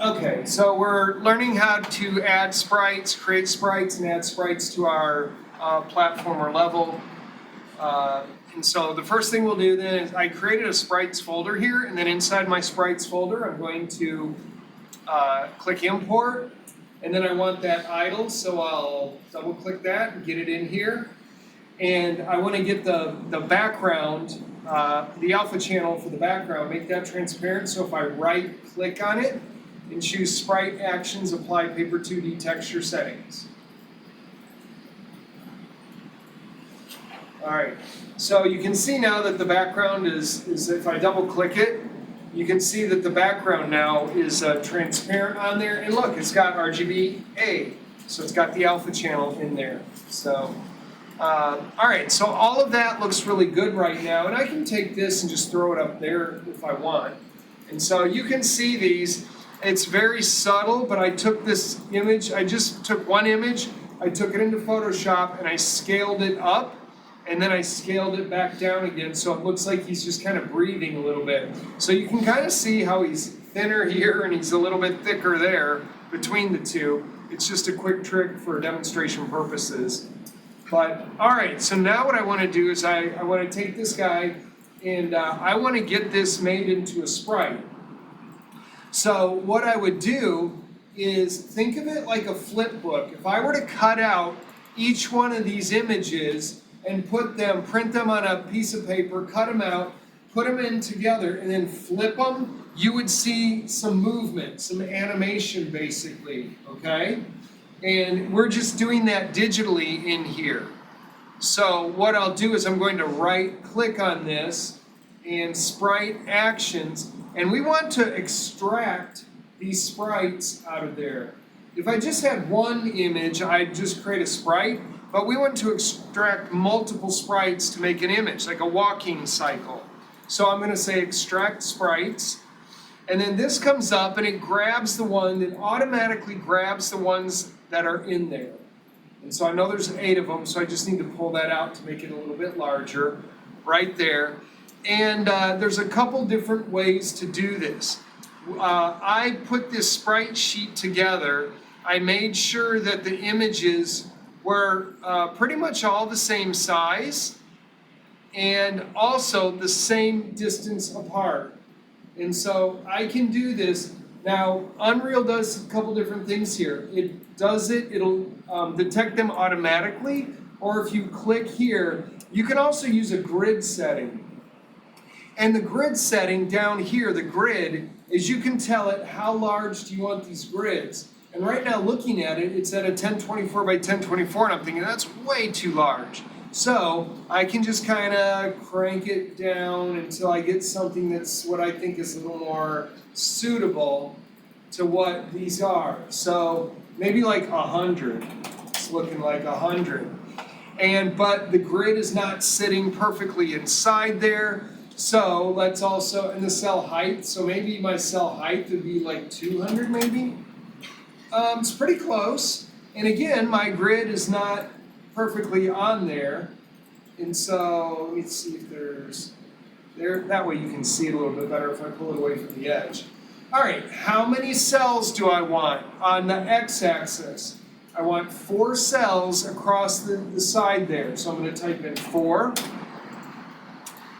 Okay, so we're learning how to add sprites, create sprites, and add sprites to our platform or level. And so the first thing we'll do then is I created a sprites folder here, and then inside my sprites folder, I'm going to click import, and then I want that idle, so I'll double click that and get it in here. And I want to get the background, the alpha channel for the background, make that transparent. So if I right click on it and choose Sprite Actions, Apply Paper 2D Texture Settings. All right, so you can see now that the background is if I double click it, you can see that the background now is transparent on there. And look, it's got RGB-A, so it's got the alpha channel in there. So. All right, so all of that looks really good right now, and I can take this and just throw it up there if I want. And so you can see these, it's very subtle, but I took this image, I just took one image, I took it into Photoshop and I scaled it up, and then I scaled it back down again, so it looks like he's just kind of breathing a little bit. So you can kind of see how he's thinner here and he's a little bit thicker there between the two. It's just a quick trick for demonstration purposes. But, all right, so now what I want to do is I want to take this guy and I want to get this made into a sprite. So what I would do is think of it like a flip book. If I were to cut out each one of these images and print them on a piece of paper, cut them out, put them in together, and then flip them, you would see some movement, some animation basically, okay? And we're just doing that digitally in here. So what I'll do is I'm going to right click on this and Sprite Actions, and we want to extract these sprites out of there. If I just had one image, I'd just create a sprite, but we want to extract multiple sprites to make an image, like a walking cycle. So I'm going to say extract sprites, and then this comes up and it grabs the one, it automatically grabs the ones that are in there. And so I know there's 8 of them, so I just need to pull that out to make it a little bit larger, right there. And there's a couple different ways to do this. I put this sprite sheet together. I made sure that the images were pretty much all the same size and also the same distance apart. And so I can do this. Now, Unreal does a couple different things here. It'll detect them automatically, or if you click here, you can also use a grid setting. And the grid setting down here, the grid, is you can tell it how large do you want these grids. And right now, looking at it, it's at a 1024 by 1024, and I'm thinking that's way too large. So I can just kind of crank it down until I get something that's what I think is a little more suitable to what these are. So maybe like 100. It's looking like 100. But the grid is not sitting perfectly inside there. So let's also, and the cell height, so maybe my cell height would be like 200 maybe. It's pretty close. And again, my grid is not perfectly on there. And so let's see if there's, that way you can see it a little bit better if I pull it away from the edge. All right, how many cells do I want on the x-axis? I want 4 cells across the side there. So I'm going to type in 4.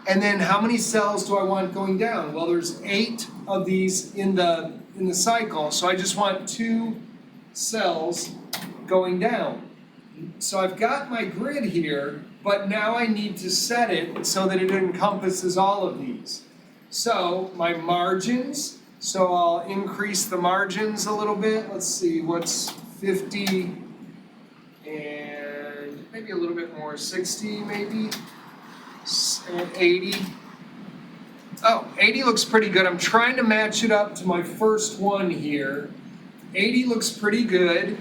And then how many cells do I want going down? Well, there's 8 of these in the cycle, so I just want 2 cells going down. So I've got my grid here, but now I need to set it so that it encompasses all of these. So my margins, so I'll increase the margins a little bit. Let's see, what's 50 and maybe a little bit more, 60 maybe, and 80. Oh, 80 looks pretty good. I'm trying to match it up to my first one here. 80 looks pretty good.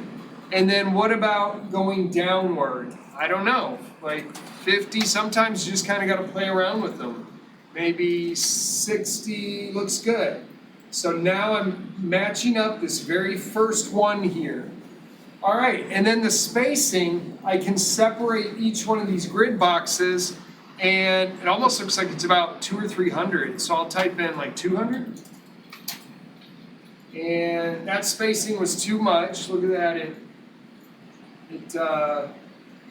And then what about going downward? I don't know, like 50, sometimes you just kind of got to play around with them. Maybe 60 looks good. So now I'm matching up this very first one here. All right, and then the spacing, I can separate each one of these grid boxes, and it almost looks like it's about 200 or 300. So I'll type in like 200. And And that spacing was too much. Look at that.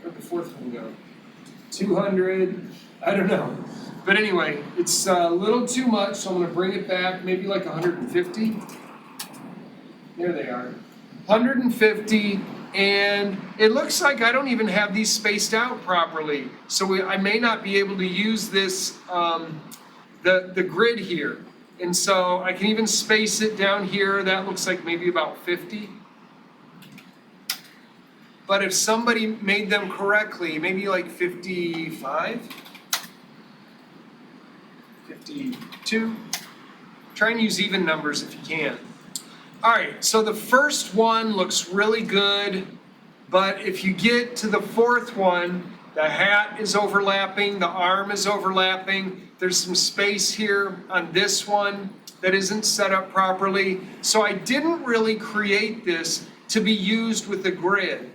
Where'd the fourth one go? 200, I don't know. But anyway, it's a little too much, so I'm going to bring it back, maybe like 150. There they are. 150, and it looks like I don't even have these spaced out properly. So I may not be able to use this, the grid here. And so I can even space it down here. That looks like maybe about 50. But if somebody made them correctly, maybe like 55, 52. Try and use even numbers if you can. All right, so the first one looks really good, but if you get to the fourth one, the hat is overlapping, the arm is overlapping, there's some space here on this one that isn't set up properly. So I didn't really create this to be used with the grid.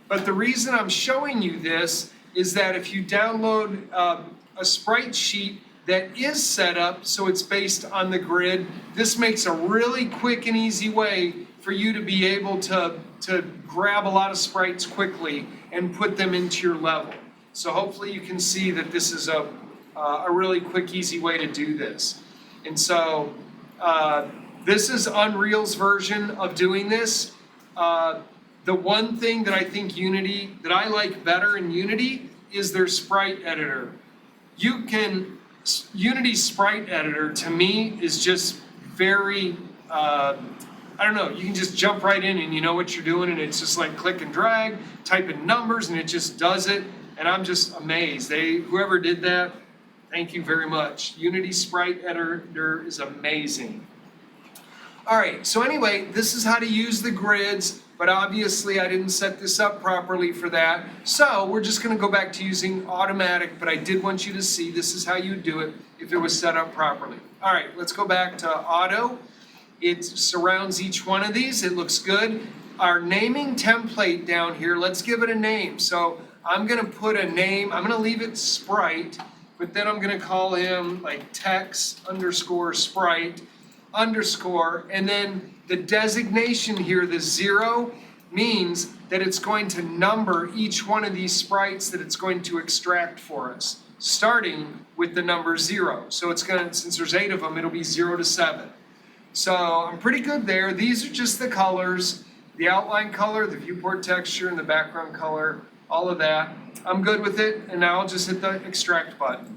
But the reason I'm showing you this is that if you download a sprite sheet that is set up so it's based on the grid, this makes a really quick and easy way for you to be able to grab a lot of sprites quickly and put them into your level. So hopefully you can see that this is a really quick, easy way to do this. And so this is Unreal's version of doing this. The one thing that I think that I like better in Unity is their sprite editor. Unity's sprite editor to me is just very, I don't know, you can just jump right in and you know what you're doing, and it's just like click and drag, type in numbers, and it just does it. And I'm just amazed. Whoever did that, thank you very much. Unity sprite editor is amazing. All right, so anyway, this is how to use the grids, but obviously I didn't set this up properly for that. So we're just gonna go back to using automatic, but I did want you to see this is how you do it if it was set up properly. All right, let's go back to auto. It surrounds each one of these, it looks good. Our naming template down here, let's give it a name. So I'm gonna put a name, I'm gonna leave it Sprite, but then I'm gonna call him like text underscore Sprite underscore, and then the designation here, the 0, means that it's going to number each one of these sprites that it's going to extract for us, starting with the number 0. So it's gonna, since there's 8 of them, it'll be 0 to 7. So I'm pretty good there. These are just the colors, the outline color, the viewport texture, and the background color, all of that. I'm good with it, and now I'll just hit the extract button.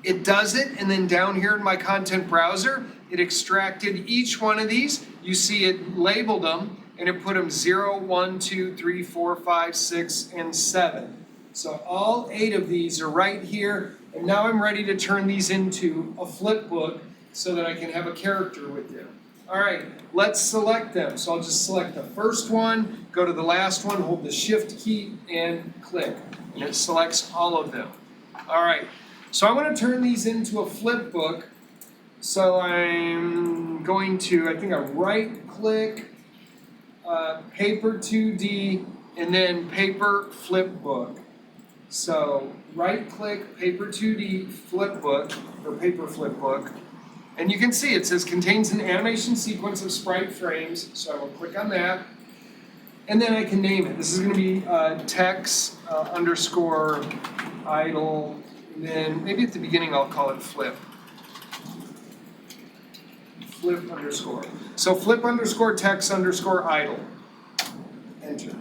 It does it, and then down here in my content browser, it extracted each one of these. You see it labeled them, and it put them 0, 1, 2, 3, 4, 5, 6, and 7. So all 8 of these are right here, and now I'm ready to turn these into a flip book so that I can have a character with them. All right, let's select them. So I'll just select the first one, go to the last one, hold the shift key, and click, and it selects all of them. All right. So I want to turn these into a flip book. So I'm going to, I think I right click, paper 2D, and then paper flip book. So right click, paper 2D flip book, or paper flip book. And you can see it says contains an animation sequence of sprite frames. So I will click on that. And then I can name it. This is going to be text underscore idle. And then maybe at the beginning I'll call it flip. Flip underscore. So flip underscore text underscore idle. Enter.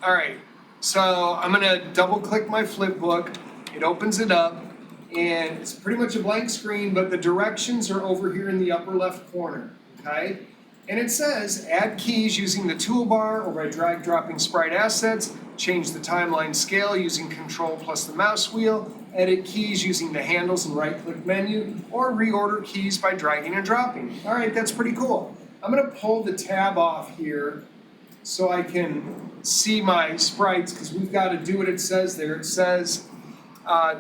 All right. So I'm going to double click my flip book. It opens it up. And it's pretty much a blank screen, but the directions are over here in the upper left corner. Okay? And it says add keys using the toolbar or by drag dropping sprite assets. Change the timeline scale using Control plus the mouse wheel, edit keys using the handles and right-click menu, or reorder keys by dragging and dropping. All right, that's pretty cool. I'm going to pull the tab off here so I can see my sprites, because we've got to do what it says there. It says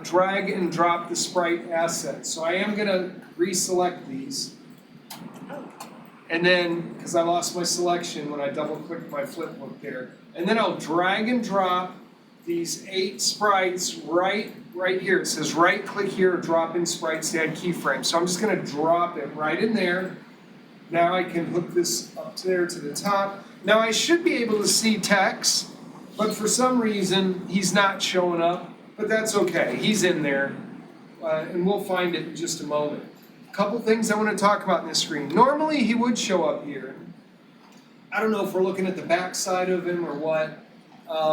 drag and drop the sprite assets. So I am going to reselect these. And then, because I lost my selection when I double-clicked my flip book there, and then I'll drag and drop these 8 sprites right here. It says right-click here, drop in sprites to add keyframes. So I'm just going to drop it right in there. Now I can hook this up there to the top. Now I should be able to see text, but for some reason he's not showing up, but that's okay, he's in there, and we'll find it in just a moment. A couple things I want to talk about in this screen. Normally he would show up here. I don't know if we're looking at the back side of him or what.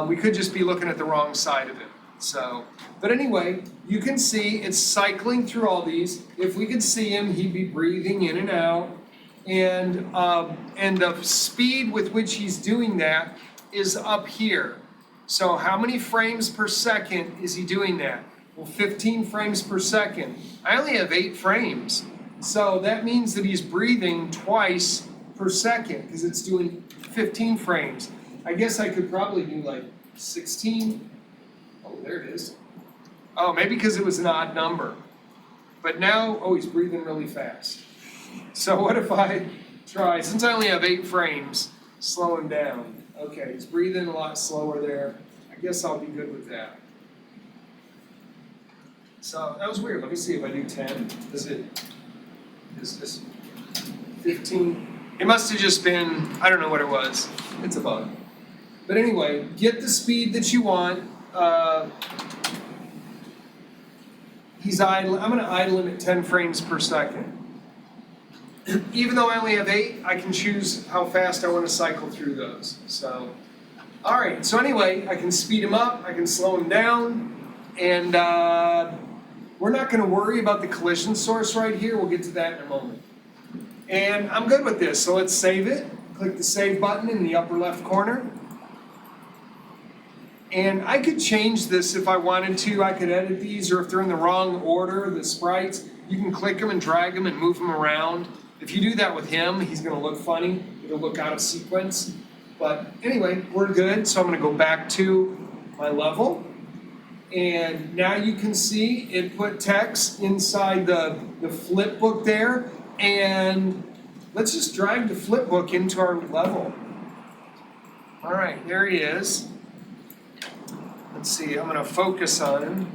We could just be looking at the wrong side of him. So, but anyway, you can see it's cycling through all these. If we could see him, he'd be breathing in and out. And the speed with which he's doing that is up here. So how many frames per second is he doing that? Well, 15 frames per second. I only have 8 frames. So that means that he's breathing twice per second because it's doing 15 frames. I guess I could probably do like 16. Oh, there it is. Oh, maybe because it was an odd number. But now, oh, he's breathing really fast. So what if I try, since I only have 8 frames, slow him down. Okay, he's breathing a lot slower there. I guess I'll be good with that. So that was weird. Let me see if I do 10. Is this 15? It must have just been, I don't know what it was. It's a bug. But anyway, get the speed that you want. He's idle. I'm going to idle him at 10 frames per second. Even though I only have 8, I can choose how fast I want to cycle through those. So, all right. So anyway, I can speed him up. I can slow him down. And we're not going to worry about the collision source right here. We'll get to that in a moment. And I'm good with this. So let's save it. Click the save button in the upper left corner. And I could change this if I wanted to. I could edit these, or if they're in the wrong order, the sprites, you can click them and drag them and move them around. If you do that with him, he's going to look funny. It'll look out of sequence. But anyway, we're good. So I'm going to go back to my level. And now you can see it put text inside the flip book there. And let's just drag the flip book into our level. All right, there he is. Let's see, I'm going to focus on him.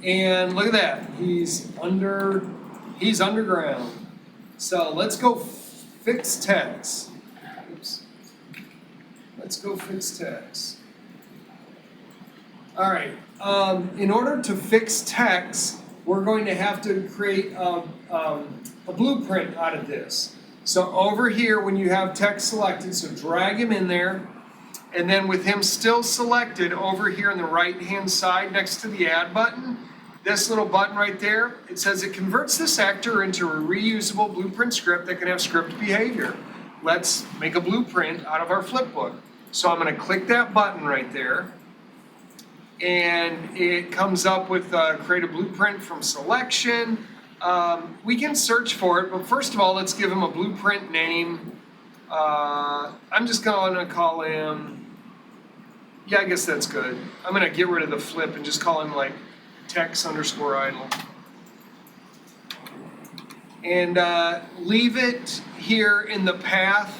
And look at that, he's underground. So let's go fix text. Oops. Let's go fix text. All right, in order to fix text, we're going to have to create a blueprint out of this. So over here, when you have text selected, so drag him in there. And then with him still selected, over here on the right-hand side next to the Add button, this little button right there, it says it converts this actor into a reusable blueprint script that can have script behavior. Let's make a blueprint out of our flipbook. So I'm going to click that button right there, and it comes up with create a blueprint from selection. We can search for it, but first of all, let's give him a blueprint name. I'm just going to call him, yeah, I guess that's good. I'm going to get rid of the flip and just call him like text_idle. And leave it here in the path.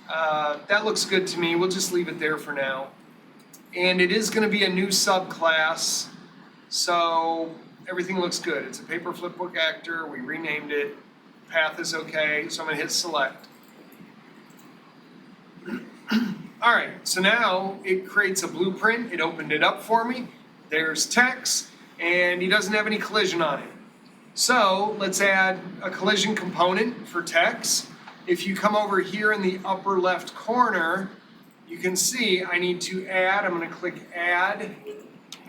That looks good to me. We'll just leave it there for now. And it is going to be a new subclass. So everything looks good. It's a paper flipbook actor. We renamed it. Path is okay. So I'm going to hit select. All right, so now it creates a blueprint. It opened it up for me. There's text, and he doesn't have any collision on it. So let's add a collision component for text. If you come over here in the upper left corner, you can see I need to add. I'm going to click add,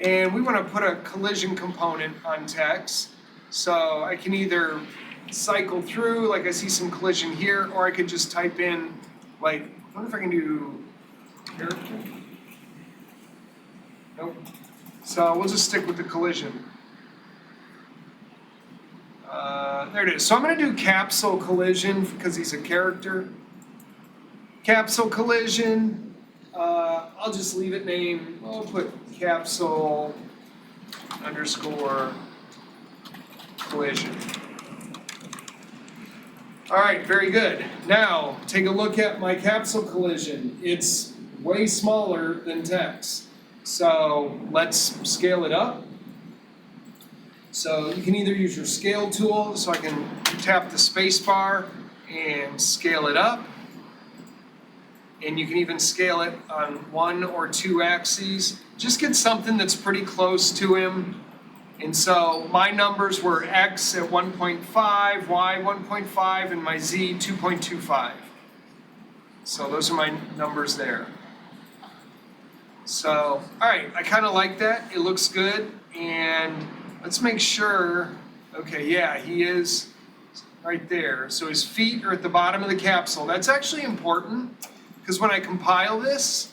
and we want to put a collision component on text. So I can either cycle through, like I see some collision here, or I could just type in, like, I wonder if I can do character? Nope. So we'll just stick with the collision. There it is. So I'm going to do capsule collision because he's a character. Capsule collision. I'll just leave it named. I'll put capsule _ collision. All right, very good. Now, take a look at my capsule collision. It's way smaller than text. So let's scale it up. So you can either use your scale tool, so I can tap the space bar, and scale it up. And you can even scale it on 1 or 2 axes. Just get something that's pretty close to him. And so my numbers were X at 1.5, Y 1.5, and my Z 2.25. So those are my numbers there. So, all right, I kind of like that. It looks good. And let's make sure, okay, yeah, he is right there. So his feet are at the bottom of the capsule. That's actually important because when I compile this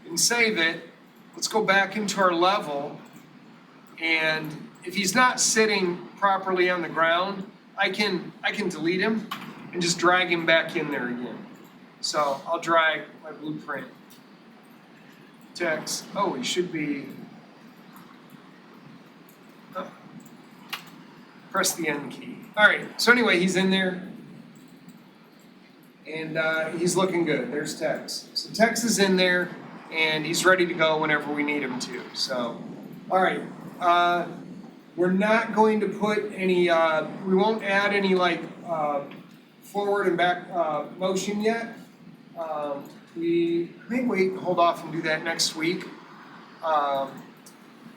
and save it, let's go back into our level. And if he's not sitting properly on the ground, I can delete him and just drag him back in there again. So I'll drag my blueprint text. Oh, he should be. Oh. Press the N key. All right. So anyway, he's in there, and he's looking good. There's Tex. So Tex is in there, and he's ready to go whenever we need him to. So, all right. We're not going to put any. We won't add any like forward and back motion yet. We may wait, hold off and do that next week. Let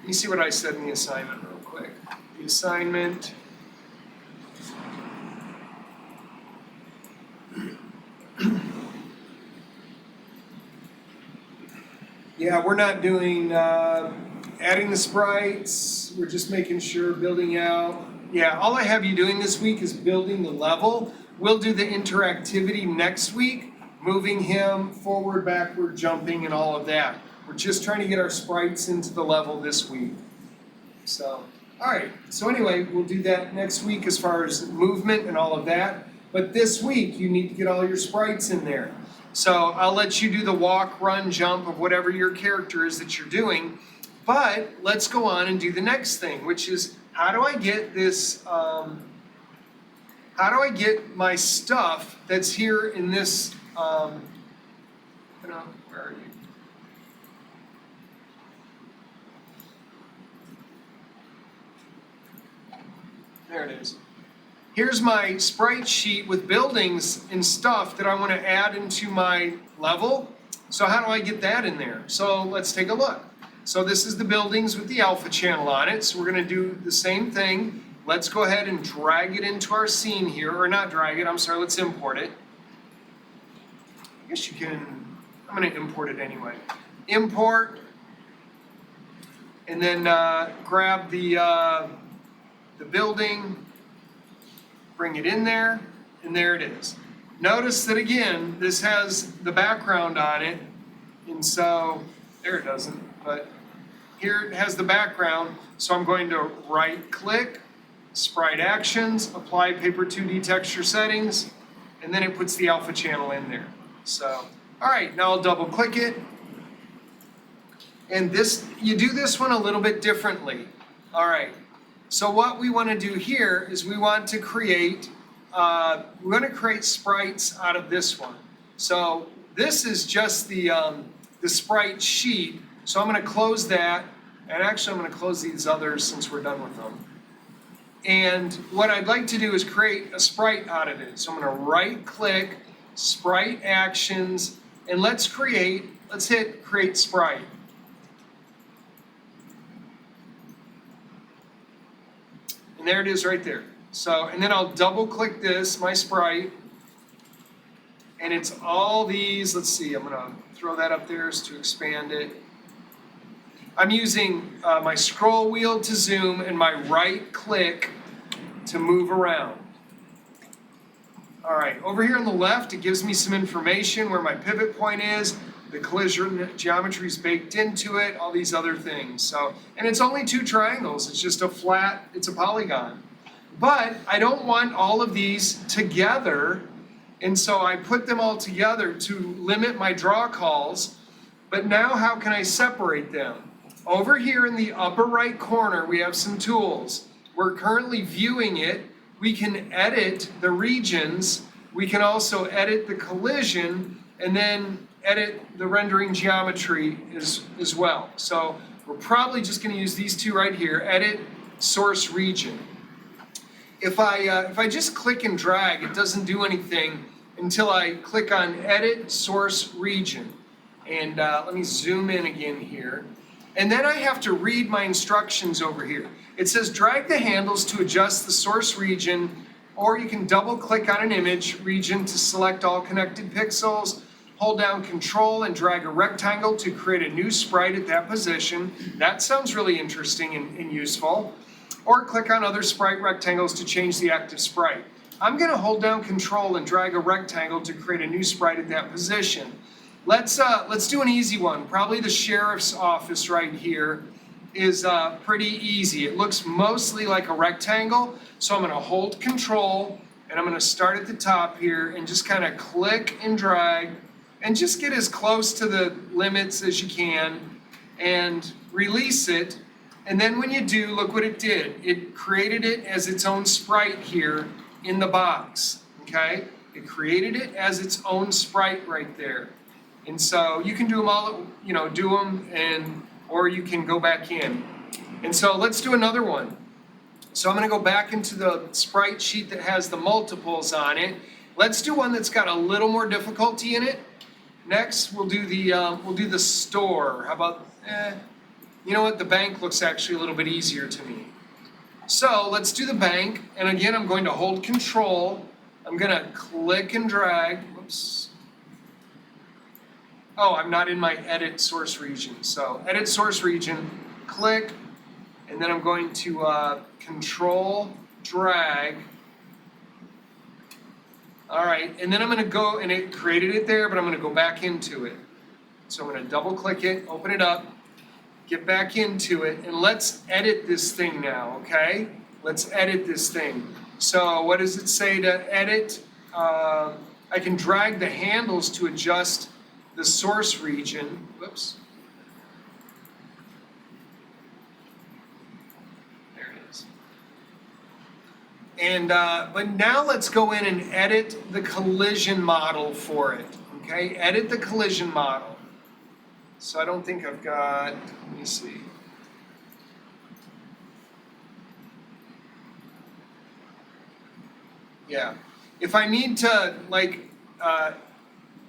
me see what I said in the assignment real quick. The assignment. Yeah, we're not doing adding the sprites. We're just making sure building out. Yeah, all I have you doing this week is building the level. We'll do the interactivity next week. Moving him forward, backward, jumping, and all of that. We're just trying to get our sprites into the level this week. So, all right. So anyway, we'll do that next week as far as movement and all of that. But this week, you need to get all your sprites in there. So I'll let you do the walk, run, jump of whatever your character is that you're doing. But let's go on and do the next thing, which is how do I get this, how do I get my stuff that's here in this, where are you? There it is. Here's my sprite sheet with buildings and stuff that I want to add into my level. So how do I get that in there? So let's take a look. So this is the buildings with the alpha channel on it. So we're going to do the same thing. Let's go ahead and drag it into our scene here, or not drag it, I'm sorry, let's import it. I guess you can, I'm going to import it anyway. Import, and then grab the building, bring it in there, and there it is. Notice that again, this has the background on it, and so, there it doesn't, but here it has the background, so I'm going to right-click, Sprite Actions, apply Paper 2D texture settings, and then it puts the alpha channel in there. So, all right, now I'll double-click it, and this, you do this one a little bit differently. All right, so what we want to do here is we want to create sprites out of this one. So this is just the sprite sheet. So I'm going to close that, and actually I'm going to close these others since we're done with them. And what I'd like to do is create a sprite out of it. So I'm going to right-click, Sprite Actions, and let's hit Create Sprite. And there it is right there. So, and then I'll double-click this, my sprite, and it's all these, let's see, I'm going to throw that up there to expand it. I'm using my scroll wheel to zoom and my right-click to move around. All right, over here on the left, it gives me some information where my pivot point is, the collision geometry is baked into it, all these other things. So, and it's only 2 triangles, it's just a flat, it's a polygon. But I don't want all of these together, and so I put them all together to limit my draw calls. But now how can I separate them? Over here in the upper right corner, we have some tools. We're currently viewing it. We can edit the regions. We can also edit the collision, and then edit the rendering geometry as well. So we're probably just going to use these 2 right here, edit source region. if I just click and drag, it doesn't do anything until I click on Edit Source Region. And let me zoom in again here. And then I have to read my instructions over here. It says drag the handles to adjust the source region, or you can double click on an image region to select all connected pixels. Hold down Control and drag a rectangle to create a new sprite at that position. That sounds really interesting and useful. Or click on other sprite rectangles to change the active sprite. I'm going to hold down Control and drag a rectangle to create a new sprite at that position. Let's do an easy one. Probably the sheriff's office right here is pretty easy. It looks mostly like a rectangle, so I'm going to hold Control and I'm going to start at the top here and just kind of click and drag and just get as close to the limits as you can and release it. And then when you do, look what it did. It created it as its own sprite here in the box, okay? It created it as its own sprite right there. And so you can do them all, do them, or you can go back in. And so let's do another one. So I'm going to go back into the sprite sheet that has the multiples on it. Let's do one that's got a little more difficulty in it. Next, we'll do the store. How about, you know what? The bank looks actually a little bit easier to me. So let's do the bank. And again, I'm going to hold Control. I'm going to click and drag. Whoops. Oh, I'm not in my edit source region. So edit source region, click, and then I'm going to Control, drag. All right, and then I'm going to go, and it created it there, but I'm going to go back into it. So I'm going to double click it, open it up, get back into it, and let's edit this thing now, okay? Let's edit this thing. So what does it say to edit? I can drag the handles to adjust the source region. Whoops. There it is. And but now let's go in and edit the collision model for it. Okay, edit the collision model. So I don't think I've got, let me see. Yeah, if I need to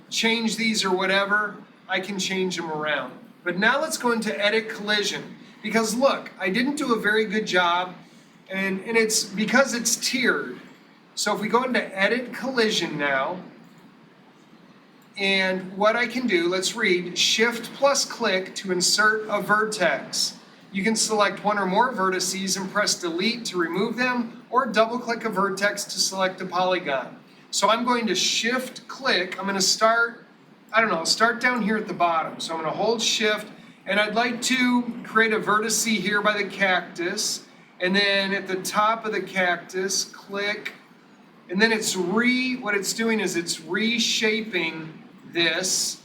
change these or whatever, I can change them around. But now let's go into edit collision, because look, I didn't do a very good job, and it's because it's tiered. So if we go into edit collision now, and what I can do, let's read, Shift plus click to insert a vertex. You can select one or more vertices and press delete to remove them, or double click a vertex to select a polygon. So I'm going to shift click. I'm going to start down here at the bottom. So I'm going to hold shift, and I'd like to create a vertex here by the cactus. And then at the top of the cactus, click. And then what it's doing is it's reshaping this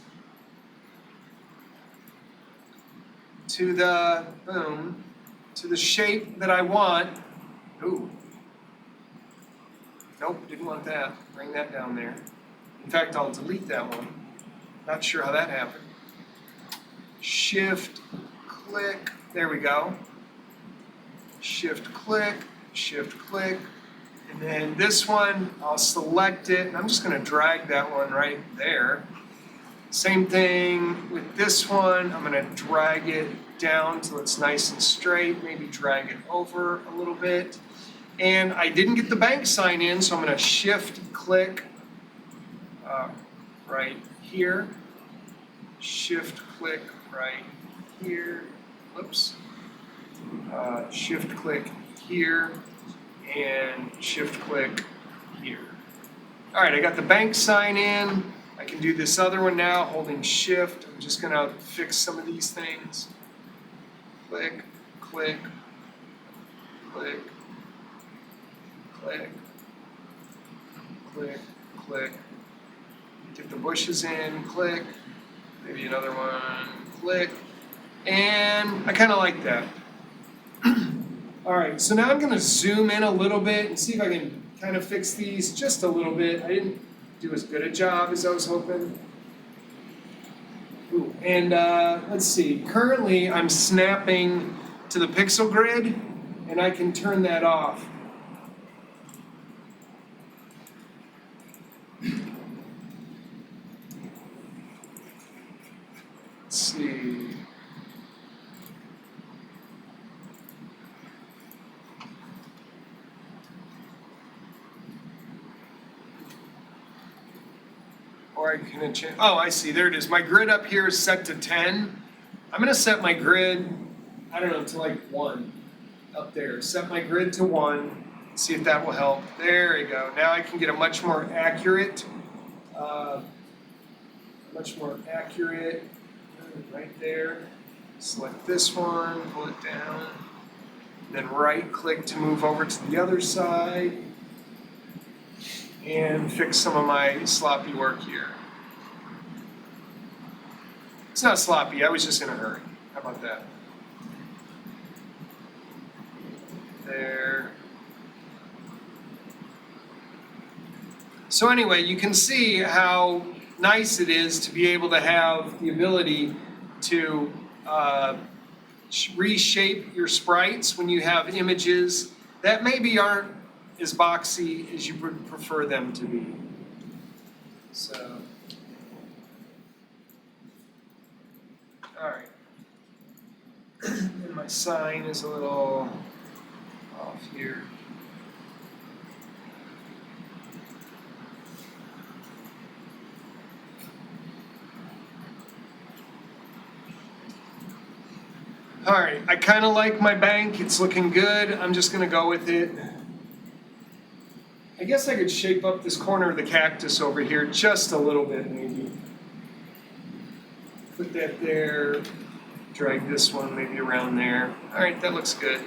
to the shape that I want. Ooh. Nope, didn't want that. Bring that down there. In fact, I'll delete that one. Not sure how that happened. Shift, click, there we go. Shift, click, and then this one, I'll select it, and I'm just gonna drag that one right there. Same thing with this one, I'm gonna drag it down till it's nice and straight, maybe drag it over a little bit. And I didn't get the bank sign in, so I'm going to shift click right here. Shift click right here. Whoops. Shift click here and shift click here. All right, I got the bank sign in. I can do this other one now, holding shift. I'm just going to fix some of these things. Click, click, click. Click, click, click, get the bushes in, click, maybe another one, click, and I kind of like that. All right, so now I'm going to zoom in a little bit and see if I can kind of fix these just a little bit. I didn't do as good a job as I was hoping. Ooh, and let's see, currently I'm snapping to the pixel grid, and I can turn that off. Or I can change, oh, I see, there it is. My grid up here is set to 10. I'm gonna set my grid, I don't know, to like 1 up there. Set my grid to 1, see if that will help. There you go. Now I can get a much more accurate, right there. Select this one, pull it down, then right click to move over to the other side and fix some of my sloppy work here. It's not sloppy, I was just in a hurry. How about that? There. So anyway, you can see how nice it is to be able to have the ability to reshape your sprites when you have images that maybe aren't as boxy as you would prefer them to be. So, all right. And my sign is a little off here. All right, I kind of like my bank. It's looking good. I'm just going to go with it. I guess I could shape up this corner of the cactus over here just a little bit, maybe. Put that there. Drag this one maybe around there. All right, that looks good.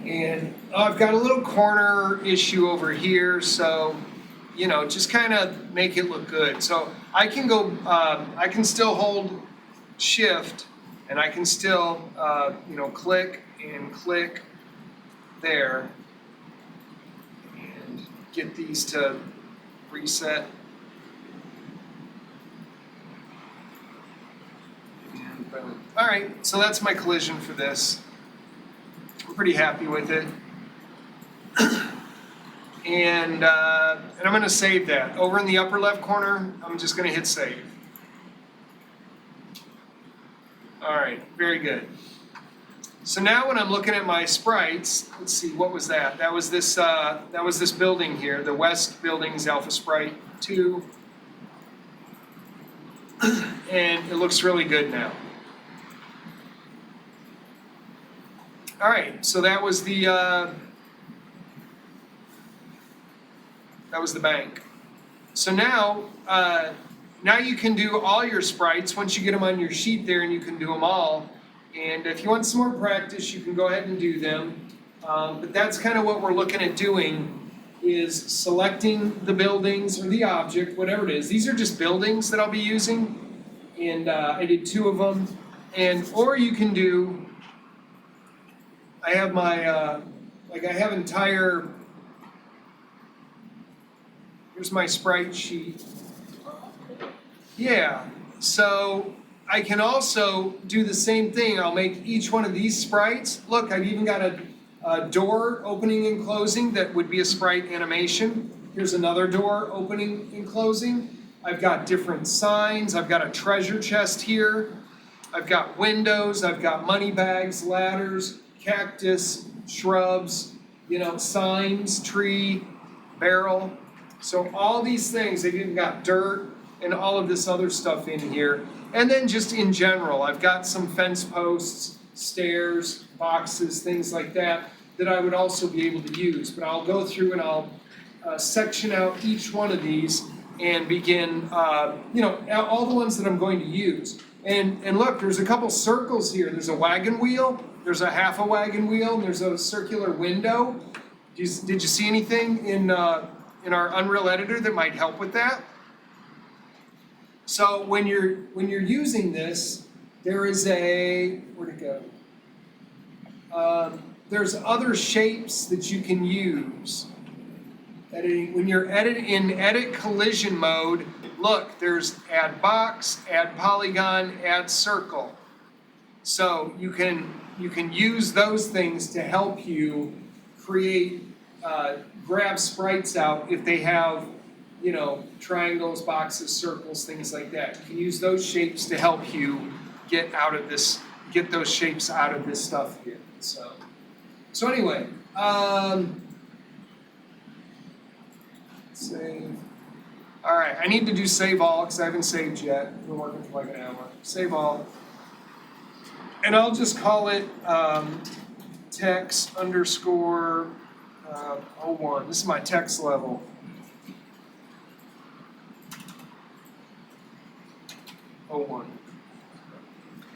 And I've got a little corner issue over here, so, you know, just kind of make it look good. So I can go, I can still hold Shift, and I can still, you know, click and click there and get these to reset. And boom. All right, so that's my collision for this. I'm pretty happy with it. And I'm going to save that. Over in the upper left corner, I'm just going to hit save. All right, very good. So now when I'm looking at my sprites, let's see, what was that? That was this building here, the West Building's Alpha Sprite 2. And it looks really good now. All right, so that was the bank. So now, now you can do all your sprites once you get them on your sheet there, and you can do them all. And if you want some more practice, you can go ahead and do them. But that's kind of what we're looking at doing, is selecting the buildings or the object, whatever it is. These are just buildings that I'll be using, and I did 2 of them. And or you can do, I have my like I have entire. Here's my sprite sheet. Yeah, so I can also do the same thing. I'll make each one of these sprites. Look, I've even got a door opening and closing that would be a sprite animation. Here's another door opening and closing. I've got different signs. I've got a treasure chest here. I've got windows. I've got money bags, ladders, cactus, shrubs, you know, signs, tree, barrel. So all these things, they've even got dirt and all of this other stuff in here. And then just in general, I've got some fence posts, stairs, boxes, things like that I would also be able to use. But I'll go through and I'll section out each one of these and begin, you know, all the ones that I'm going to use. And look, there's a couple circles here. There's a wagon wheel, there's a half a wagon wheel, and there's a circular window. Did you see anything in our Unreal Editor that might help with that? So when you're using this, there is a, where'd it go? There's other shapes that you can use. When you're in edit collision mode, look, there's add box, add polygon, add circle. So you can use those things to help you create, grab sprites out if they have, you know, triangles, boxes, circles, things like that. You can use those shapes to help you get those shapes out of this stuff here. So anyway, save. All right, I need to do save all because I haven't saved yet. I've been working for like an hour. Save all. And I'll just call it text underscore 01. This is my text level. '01.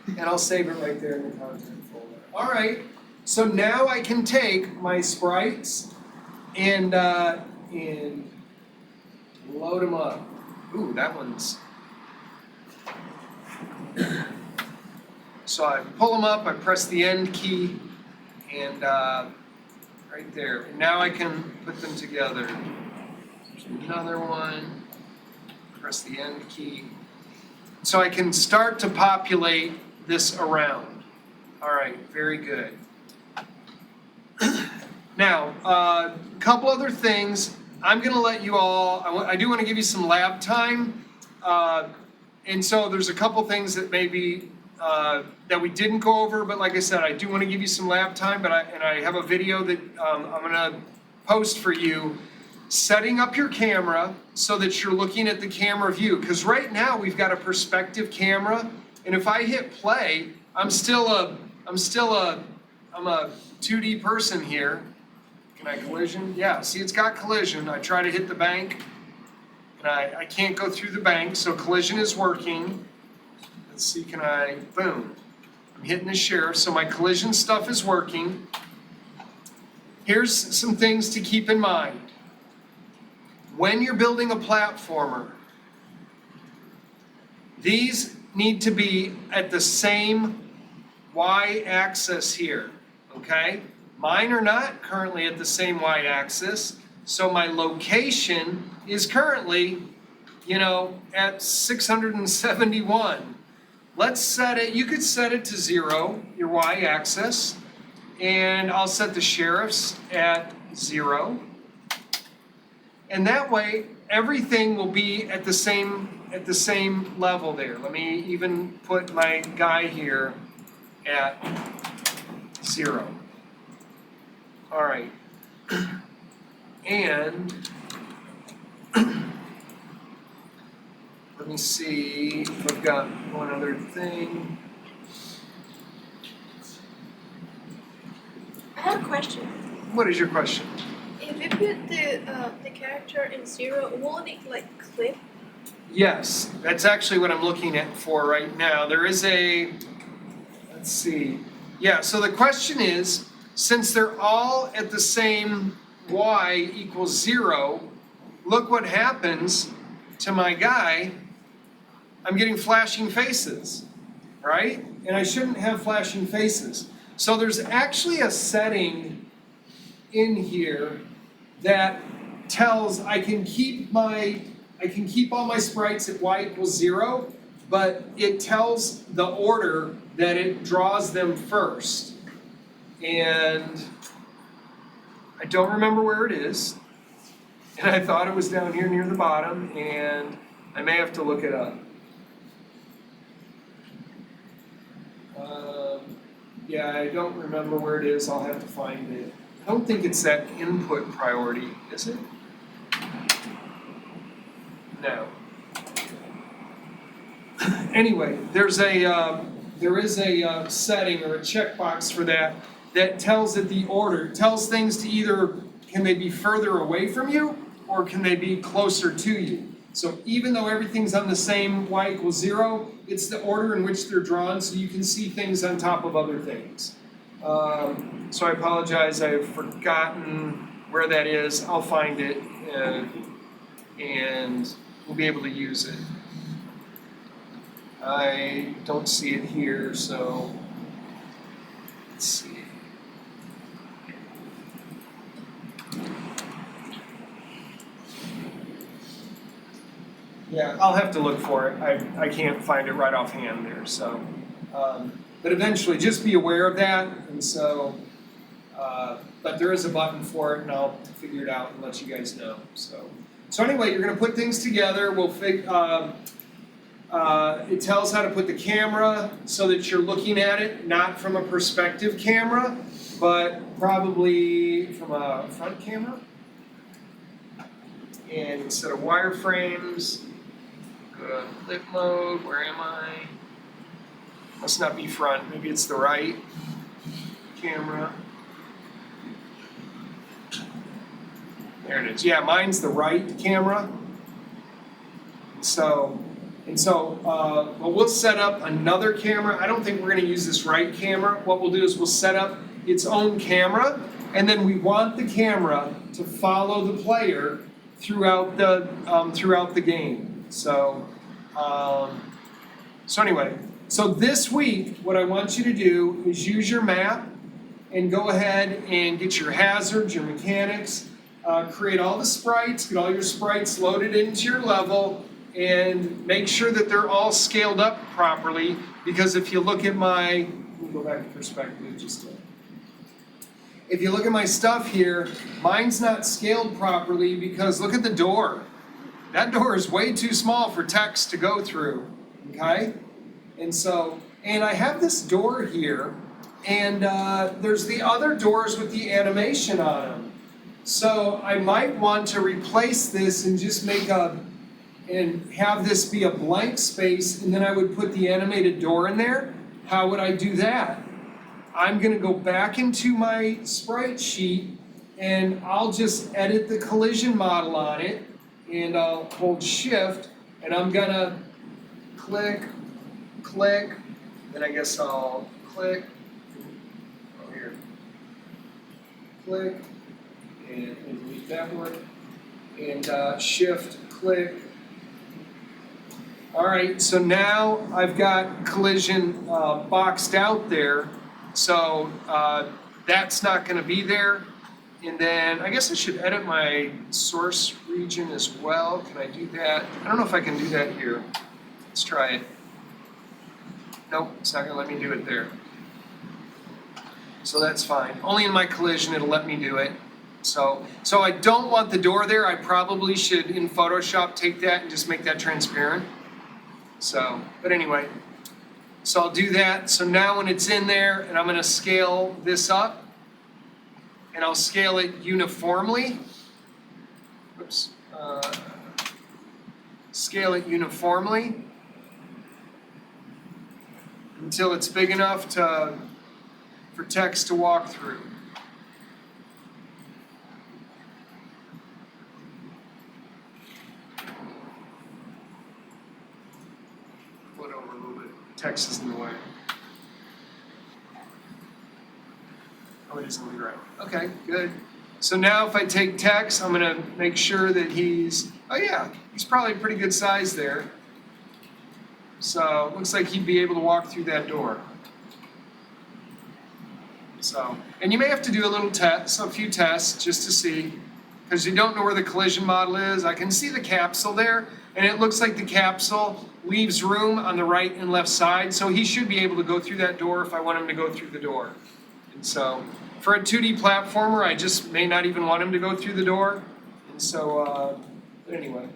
And I'll save it right there in the content folder. All right, so now I can take my sprites and load them up. Ooh, that one's... So I pull them up, I press the end key, and right there. And now I can put them together. There's another one, press the end key. So I can start to populate this around. All right, very good. Now, a couple other things. I'm going to let you all, I do want to give you some lab time. And so there's a couple things that maybe that we didn't go over, but like I said, I do want to give you some lab time, but I have a video that I'm going to post for you, setting up your camera so that you're looking at the camera view. Because right now we've got a perspective camera, and if I hit play, I'm a 2D person here. Can I collision? Yeah, see, it's got collision. I try to hit the bank, and I can't go through the bank, so collision is working. Let's see, can I, boom. I'm hitting the sheriff, so my collision stuff is working. Here's some things to keep in mind. When you're building a platformer, these need to be at the same y-axis here, okay? Mine are not currently at the same y-axis, so my location is currently, at 671. Let's set it, you could set it to 0, your y-axis, and I'll set the sheriff's at 0. And that way, everything will be at the same level there. Let me even put my guy here at 0. All right. And let me see if I've got one other thing. I have a question. What is your question? If you put the character in 0, won't it clip? Yes, that's actually what I'm looking at for right now. There is a, let's see. Yeah, so the question is, since they're all at the same y equals 0, look what happens to my guy. I'm getting flashing faces, right? And I shouldn't have flashing faces. So there's actually a setting in here that tells I can keep all my sprites at y equals 0, but it tells the order that it draws them first. And I don't remember where it is. And I thought it was down here near the bottom, and I may have to look it up. Yeah, I don't remember where it is. I'll have to find it. I don't think it's that input priority, is it? No. Anyway, there is a setting or a checkbox for that tells it the order. It tells things to either, can they be further away from you or can they be closer to you? So even though everything's on the same y equals 0, it's the order in which they're drawn so you can see things on top of other things. So I apologize, I've forgotten where that is. I'll find it and we'll be able to use it. I don't see it here, so let's see. Yeah, I'll have to look for it. I can't find it right offhand there, so. But eventually, just be aware of that, and so, but there is a button for it, and I'll figure it out and let you guys know, so. So anyway, you're gonna put things together. It tells how to put the camera so that you're looking at it, not from a perspective camera, but probably from a front camera. And instead of wireframes, go to flip mode. Where am I? Must not be front. Maybe it's the right camera. There it is. Yeah, mine's the right camera. But we'll set up another camera. I don't think we're going to use this right camera. What we'll do is we'll set up its own camera, and then we want the camera to follow the player throughout the game. So anyway, so this week, what I want you to do is use your map and go ahead and get your hazards, your mechanics, create all the sprites, get all your sprites loaded into your level, and make sure that they're all scaled up properly, because if you look at my, let me go back to perspective just a, if you look at my stuff here, mine's not scaled properly because look at the door. That door is way too small for text to go through, okay? And I have this door here, and there's the other doors with the animation on them. So I might want to replace this and just and have this be a blank space, and then I would put the animated door in there. How would I do that? I'm gonna go back into my sprite sheet, and I'll just edit the collision model on it, and I'll hold shift, and I'm gonna click, then I guess I'll click, oh here, click, and delete that one, and shift, click. All right, so now I've got collision boxed out there, so that's not going to be there. And then I guess I should edit my source region as well. Can I do that? I don't know if I can do that here. Let's try it. Nope, it's not going to let me do it there. So that's fine. Only in my collision it'll let me do it. So I don't want the door there. I probably should, in Photoshop, take that and just make that transparent. But anyway, so I'll do that. So now when it's in there, and I'm going to scale this up, and I'll scale it uniformly. Oops. Scale it uniformly until it's big enough for text to walk through. Flip over a little bit. Text is in the way. Oh, it is in the right. Okay, good. So now if I take text, I'm going to make sure that he's probably a pretty good size there. So it looks like he'd be able to walk through that door. And you may have to do a few tests just to see, because you don't know where the collision model is. I can see the capsule there, and it looks like the capsule leaves room on the right and left side, so he should be able to go through that door if I want him to go through the door. And so for a 2D platformer, I just may not even want him to go through the door. And so, but anyway.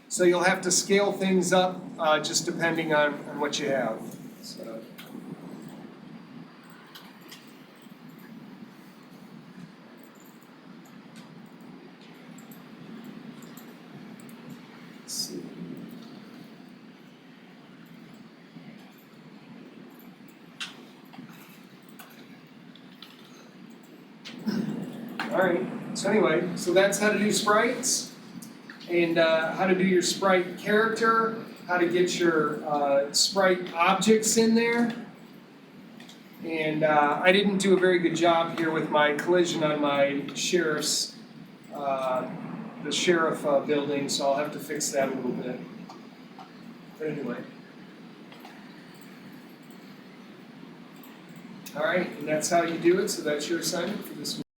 So you'll have to scale things up just depending on what you have. So. Let's see. All right, so anyway, so that's how to do sprites, and how to do your sprite character, how to get your sprite objects in there. And I didn't do a very good job here with my collision on my sheriff's, the sheriff building, so I'll have to fix that a little bit. But anyway. All right, and that's how you do it, so that's your assignment for this week.